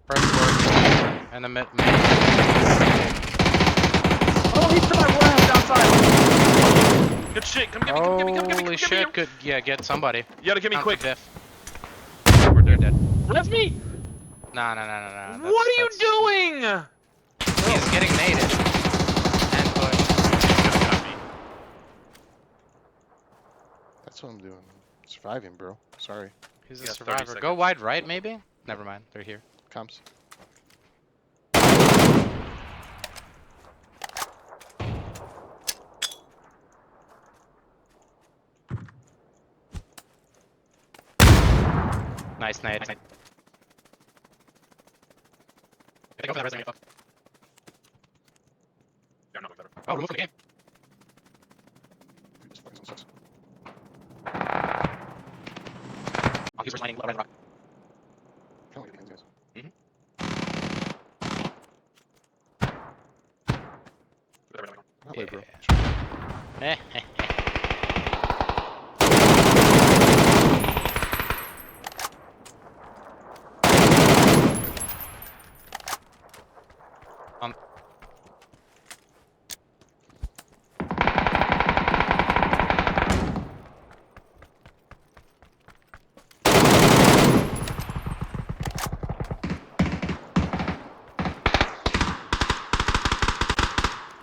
First floor. And the mid. Oh, he's to my left outside. Good shit. Come get me. Holy shit! Good. Yeah, get somebody. You gotta get me quick. Biff. We're You're dead. dead. That's me. No. What are you doing? He's getting naded. And pushed. That's what I'm doing. Surviving, bro. Sorry. He's a Yeah, 30 survivor. seconds. Go wide right, maybe? Never mind. They're here. Comes. Nice nade. Oh, remove from the game. This fucking sucks. Oh, he's lining red rock. Can't wait to get these guys. That way, bro. Yeah.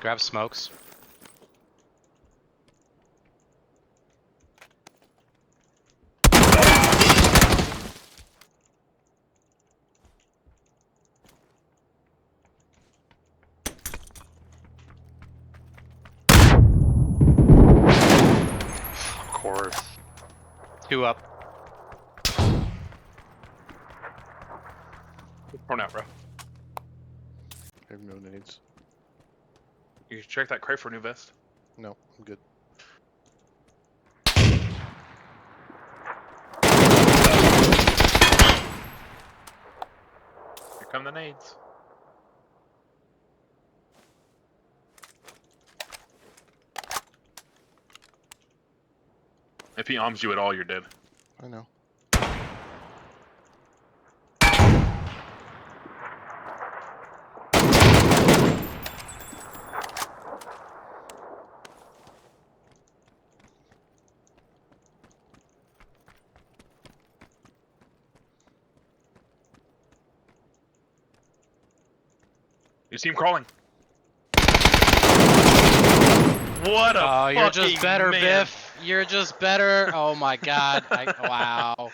Grab smokes. Of course. 2 up. Torn out, bro. I have no nades. You should check that crate for a new vest. No, I'm good. Here come the nades. If he arms you at all, you're dead. I know. You see him crawling. What a Oh, you're just fucking better, man. Biff. You're just better. Oh my god. Wow.